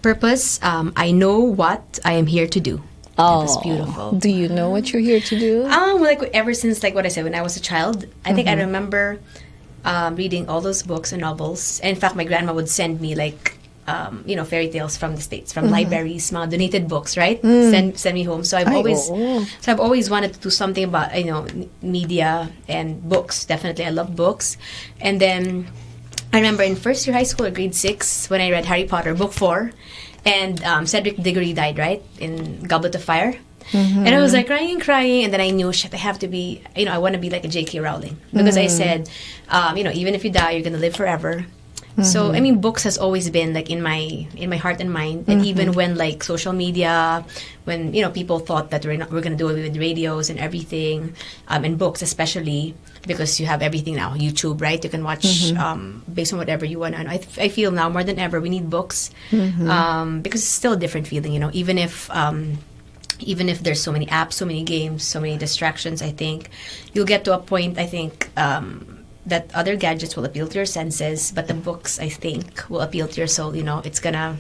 S4: Purpose. I know what I am here to do.
S2: Oh,
S4: That's beautiful.
S2: Do you know what you're here to do?
S4: Like ever since like what I said when I was a child, I think I remember reading all those books and novels. And in fact, my grandma would send me like fairy tales from the States, from libraries, mga donated books, right? Send me home. So I've always wanted to do something about media and books. Definitely, I love books. And then I remember in first year high school, or grade 6, when I read Harry Potter, book 4, and Cedric Diggory died, right, in Goblet of Fire. And I was like crying, and then I knew, shit, I have to be, I want to be like a J.K. Rowling. Because I said, even if you die, you're going to live forever. So, I mean, books has always been like in my heart and mind. And even when like social media, when, people thought that we're going to do it with radios and everything, and books especially, because you have everything now, YouTube, right? You can watch based on whatever you want. And I feel now more than ever, we need books because it's still a different feeling, even if there's so many apps, so many games, so many distractions, I think you'll get to a point, I think, that other gadgets will appeal to your senses, but the books, I think, will appeal to your soul. It's gonna,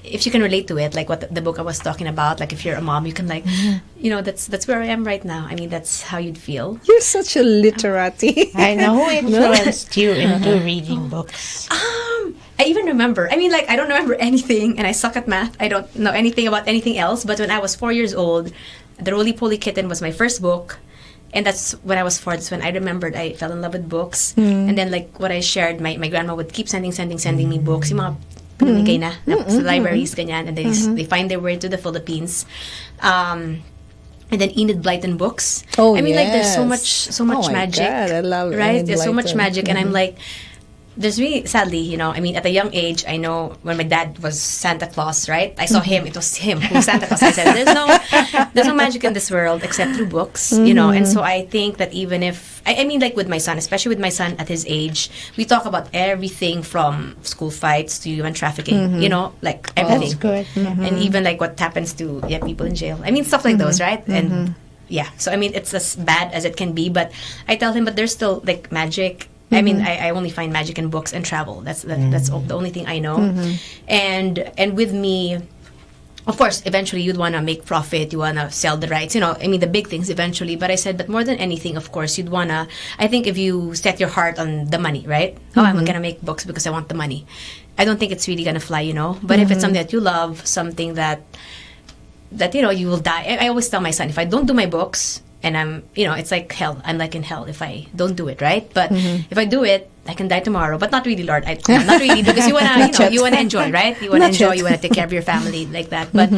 S4: if you can relate to it, like what the book I was talking about, like if you're a mom, you can like, that's where I am right now. I mean, that's how you'd feel.
S2: You're such a literati.
S3: I know who influenced you into reading books.
S4: I even remember, I don't remember anything, and I suck at math. I don't know anything about anything else, but when I was 4 years old, The Roly-Poly Kitten was my first book. And that's when I was 4. That's when I remembered I fell in love with books. And then like what I shared, my grandma would keep sending me books. Yung mga pinamigay na sa libraries, ganyan. And they find their way to the Philippines. And then Enid Blyton books.
S2: Oh,
S4: like there's so much
S2: my
S4: magic.
S2: God, I love
S4: right?
S2: Enid
S4: There's so much
S2: Blyton.
S4: magic. And I'm like, there's really, sadly, at a young age, I know when my dad was Santa Claus, right? I saw him. It was him who was Santa Claus. I said, there's no magic in this world except through books, And so I think that even if, like with my son, especially with my son at his age, we talk about everything from school fights to human trafficking, like everything.
S3: That's good.
S4: And even like what happens to people in jail. Stuff like those, right? And yeah, so it's as bad as it can be, but I tell him, but there's still like magic. I only find magic in books and travel. That's the only thing I know. And with me, of course, eventually you'd want to make profit. You want to sell the rights. The big things eventually. But I said, but more than anything, of course, you'd want to. I think if you set your heart on the money, right? Oh, I'm gonna make books because I want the money. I don't think it's really gonna fly, But if it's something that you love, something that you will die. I always tell my son, if I don't do my books. And I'm, it's like hell. I'm like in hell if I don't do it, right? But if I do it, I can die tomorrow. But not really, Lord. Not really, because you wanna, you wanna enjoy, right? You wanna enjoy. You wanna take care of your family like that. But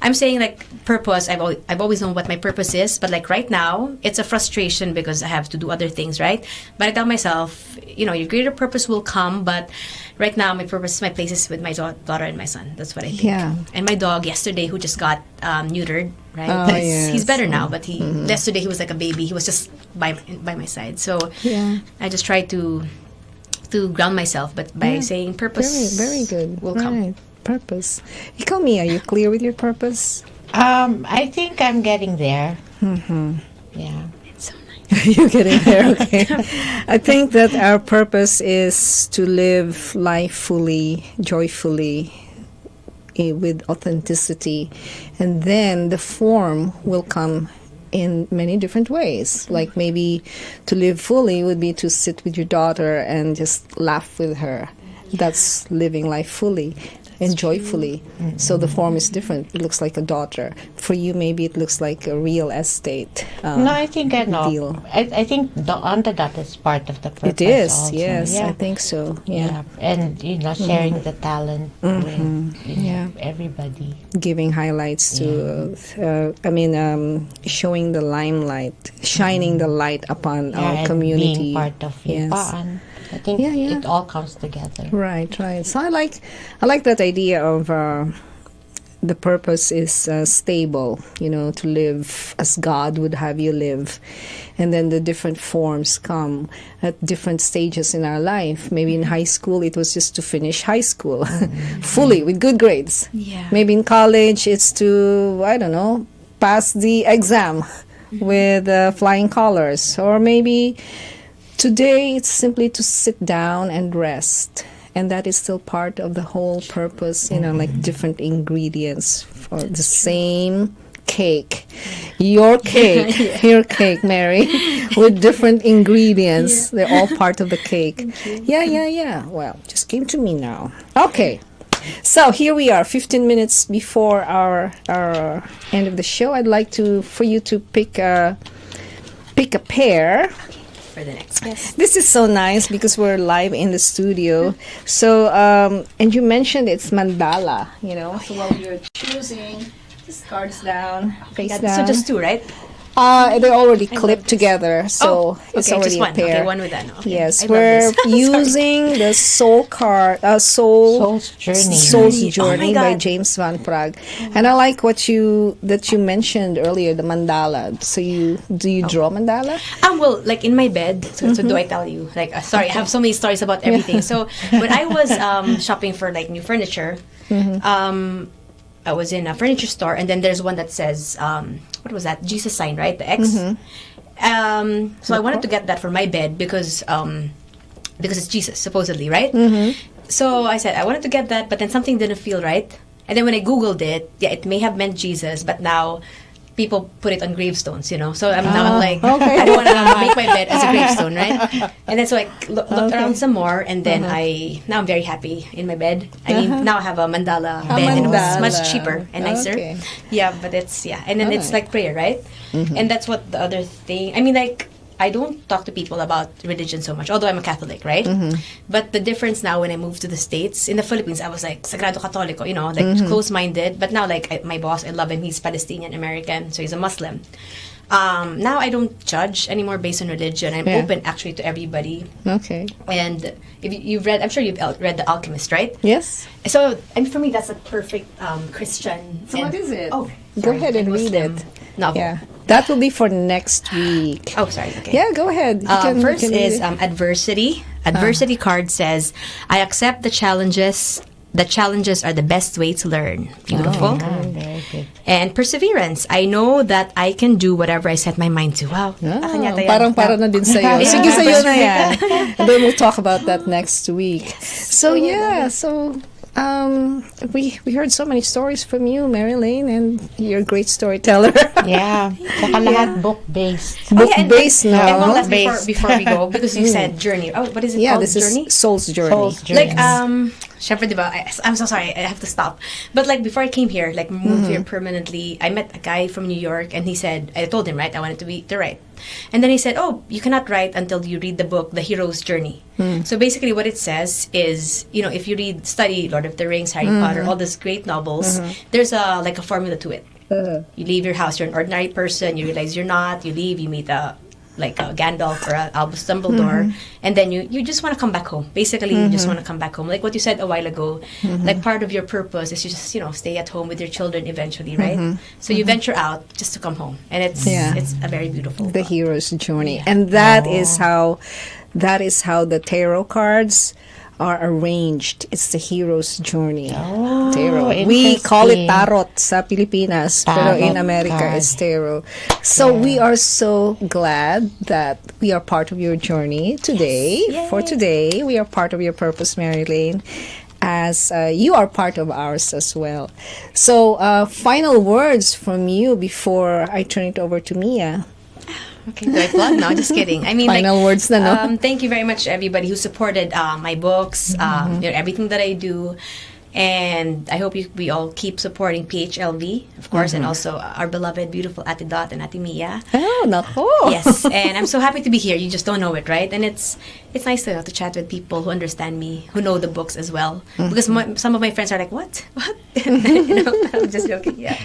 S4: I'm saying like purpose. I've always known what my purpose is. But like right now, it's a frustration because I have to do other things, right? But I tell myself, your greater purpose will come. But right now, my purpose, my place is with my daughter and my son. That's what I think.
S2: Yeah.
S4: And my dog yesterday, who just got neutered. Right,
S2: Oh,
S4: he's
S2: yes.
S4: better now. But yesterday he was like a baby. He was just by my side. So
S2: Yeah.
S4: I just try to ground myself, but by saying purpose,
S2: Very, very good.
S4: will come.
S2: Right. Purpose. Ikaw, Mia, are you clear with your purpose?
S3: I think I'm getting there. Yeah.
S2: You're getting there, okay. I think that our purpose is to live life fully, joyfully, with authenticity. And then the form will come in many different ways. Like maybe to live fully would be to sit with your daughter and just laugh with her. That's living life fully and joyfully. So the form is different. It looks like a daughter. For you, maybe it looks like a real estate
S3: No, I think I know.
S2: deal.
S3: I think on the dot is part of the purpose.
S2: It is,
S3: also.
S2: yes,
S3: Yeah.
S2: I think so. Yeah.
S3: And sharing the talent with everybody.
S2: Giving highlights to, showing the limelight, shining the light upon our
S3: and
S2: community.
S3: being part of
S2: Yes.
S3: Yupaan. I think it all comes together.
S2: Right. So I like that idea of the purpose is stable, to live as God would have you live. And then the different forms come at different stages in our life. Maybe in high school, it was just to finish high school fully with good grades.
S4: Yeah.
S2: Maybe in college, it's to, I don't know, pass the exam with flying colors. Or maybe today, it's simply to sit down and rest. And that is still part of the whole purpose, like different ingredients for the same cake. Your cake, your cake, Mary, with different ingredients. They're all part of the cake. Yeah. Well, just came to me now. Okay. So here we are, 15 minutes before our end of the show. I'd like for you to pick a pair.
S4: For the next guest.
S2: This is so nice because we're live in the studio. So, and you mentioned it's mandala, So while you're choosing, just cards down, face down.
S4: So just two, right?
S2: They're already clipped together, so it's
S4: okay,
S2: already
S4: just one.
S2: a pair.
S4: Okay, one with that. Okay.
S2: Yes,
S4: I
S2: we're
S4: love this.
S2: using the Soul card,
S3: Soul's Journey.
S2: Soul's
S4: Oh my
S2: Journey by
S4: God.
S2: James Van Praagh, and I like that you mentioned earlier, the mandala. So do you draw mandala?
S4: Well, like in my bed. So do I tell you? Like, sorry, I have so many stories about everything. So when I was shopping for like new furniture, I was in a furniture store, and then there's one that says, what was that? Jesus sign, right? The X. So I wanted to get that for my bed because it's Jesus, supposedly, right? So I said I wanted to get that, but then something didn't feel right. And then when I Googled it, it may have meant Jesus, but now people put it on gravestones, So I'm like, I don't want to make my bed as a gravestone, right? And then so I looked around some more, and then now I'm very happy in my bed. I mean, now I have a mandala bed, and it was
S2: mandala.
S4: much cheaper and nicer.
S2: Okay.
S4: Yeah, but and then it's like prayer, right? And that's what the other thing. I mean, like, I don't talk to people about religion so much, although I'm a Catholic, right? But the difference now when I moved to the States, in the Philippines, I was like, Sagrado Católico, like close-minded. But now, like, my boss, I love him. He's Palestinian-American, so he's a Muslim. Now I don't judge anymore based on religion. I'm open, actually, to everybody.
S2: Okay.
S4: And if you've read, I'm sure you've read The Alchemist, right?
S2: Yes.
S4: So, and for me, that's a perfect Christian.
S2: So what is it?
S4: Oh,
S2: Go
S4: sorry,
S2: ahead and read
S4: Muslim
S2: it.
S4: novel.
S2: Yeah. That will be for next week.
S4: Oh, sorry. Okay.
S2: Yeah, go ahead.
S4: First
S2: you can
S4: is
S2: read it.
S4: adversity. Adversity card says, I accept the challenges. The challenges are the best way to learn. Beautiful.
S3: Very good.
S4: And perseverance. I know that I can do whatever I set my mind to. Wow. Akin yata yan.
S2: Parang na din sa'yo. Sige, sa'yo na yan. And then we'll talk about that next week. So, we heard so many stories from you, Marylaine, and you're a great storyteller.
S3: Yeah. Saka lahat book-based.
S2: Book-based now.
S4: And one last
S3: Based.
S4: before we go, because you said journey. Oh, what is it called?
S2: This
S4: Journey?
S2: is Soul's Journey.
S3: Soul's Journey.
S4: Like, syempre, diba, I'm so sorry, I have to stop. But like, before I came here, like, moved here permanently, I met a guy from New York, and he said, I told him, right, I wanted to write. And then he said, oh, you cannot write until you read the book, The Hero's Journey. So basically what it says is, if you study Lord of the Rings, Harry Potter, all these great novels, there's a formula to it. You leave your house, you're an ordinary person, you realize you're not, you leave, you meet a Gandalf or Albus Dumbledore, and then you just want to come back home. Basically, you just want to come back home. Like what you said a while ago, like part of your purpose is you just, stay at home with your children eventually, right? So you venture out just to come home. And it's a very beautiful
S2: The
S4: book.
S2: Hero's Journey. And that is how the tarot cards are arranged. It's the hero's journey.
S3: Oh,
S2: Tarot. We call it
S3: interesting.
S2: tarot sa Pilipinas, pero in
S3: Tarot
S2: America
S3: card.
S2: it's tarot. So we are so glad that we are part of your journey today. For today, we are part of your purpose, Marylaine, as you are part of ours as well. So, final words from you before I turn it over to Mia.
S4: Okay, do I plug? No, just kidding. I mean,
S2: Final words na, no?
S4: Thank you very much, everybody who supported my books, everything that I do. And I hope we all keep supporting PHLV, of course, and also our beloved, beautiful Ate Dot and Ate Mia.
S2: Oh, nako.
S4: Yes, and I'm so happy to be here. You just don't know it, right? And it's nice to chat with people who understand me, who know the books as well. Because some of my friends are like, what? You know, I'm just joking, yeah.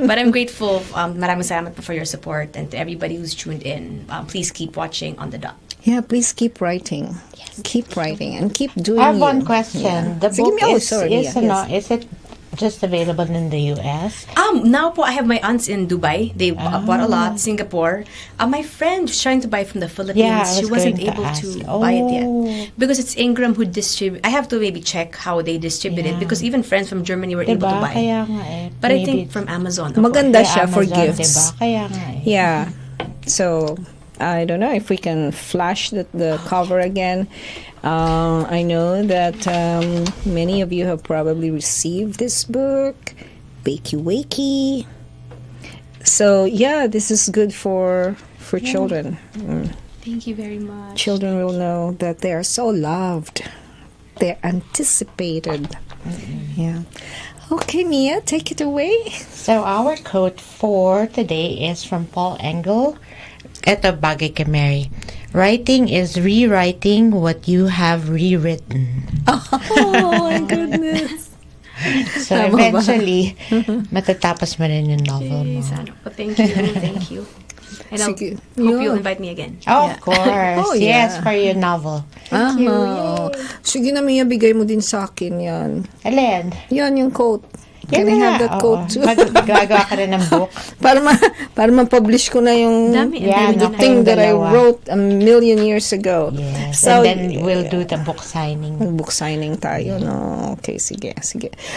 S4: But I'm grateful. Maraming salamat po for your support, and to everybody who's tuned in. Please keep watching On The Dot.
S2: Yeah, please keep writing. Yes. Keep writing and keep doing
S3: I have
S2: you.
S3: one question.
S2: Yeah.
S3: The
S2: Sige,
S3: book
S2: Mia.
S3: is it just available in the US?
S4: Now po, I have my aunts in Dubai. They bought a lot. Singapore. My friend was trying to buy from the Philippines.
S3: Yeah, I was
S4: she wasn't
S3: going to
S4: able
S3: ask.
S4: to buy it yet. Because it's Ingram who distribute. I have to maybe check how they distribute it. Because even friends from Germany were able to buy.
S3: Kaya nga eh.
S4: But I
S3: Maybe
S4: think from Amazon.
S2: Maganda
S3: yeah,
S2: siya for
S3: Amazon,
S2: gifts.
S3: Diba? Kaya nga eh.
S2: Yeah. So, I don't know if we can flash the cover again. I know that many of you have probably received this book, Wakey Wakey. So, yeah, this is good for children.
S4: Thank you very much.
S2: Children will know that they are so loved. They're anticipated. Yeah. Okay, Mia, take it away.
S3: So our quote for today is from Paul Engel. Ito bagay kay Mary. Writing is rewriting what you have rewritten.
S2: Oh my goodness.
S3: So
S2: Tama ba?
S3: eventually, matatapos mo rin yung novel mo.
S4: Sana po. Thank you. Thank you. And I hope
S2: Sige.
S4: you'll invite me again.
S3: Oh,
S2: Yeah.
S3: of course.
S2: Oh,
S3: Yes,
S2: yeah.
S3: for your novel.
S2: Thank you. Sige na, Mia, bigay mo din sa akin yan.
S3: Alin?
S2: Yan yung quote. Can I
S3: Yan
S2: have
S3: na,
S2: that
S3: oo.
S2: quote too?
S3: Gagawa ka rin ng book.
S2: para ma-publish ko na yung
S4: Dami.
S3: Yeah,
S2: the
S3: no,
S2: thing
S3: kayong
S2: that I
S3: dalawa.
S2: wrote a million years ago.
S3: Yes.
S2: So,
S3: and then we'll do the book signing.
S2: Book signing tayo, no? Okay, sige.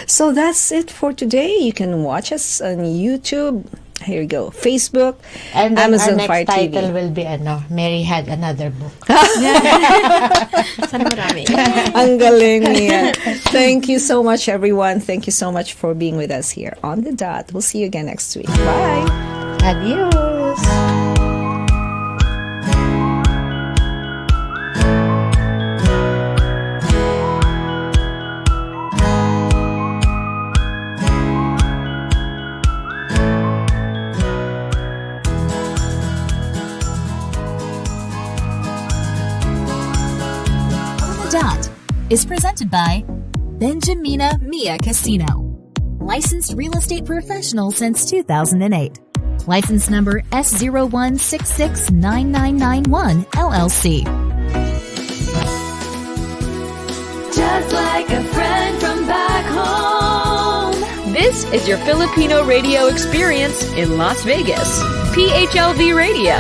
S2: So that's it for today. You can watch us on YouTube. Here you go. Facebook,
S3: And then
S2: Amazon
S3: our
S2: Fire
S3: next title
S2: TV.
S3: will be Mary had another book.
S4: Sana marami.
S2: Ang galing niya. Thank you so much, everyone. Thank you so much for being with us here on The Dot. We'll see you again next week. Bye.
S3: Adios.
S1: On the Dot is presented by Benjamina Mia Casino. Licensed real estate professional since 2008. License number S01669991 LLC.
S5: Just like a friend from back home.
S6: This is your Filipino radio experience in Las Vegas. PHLV Radio.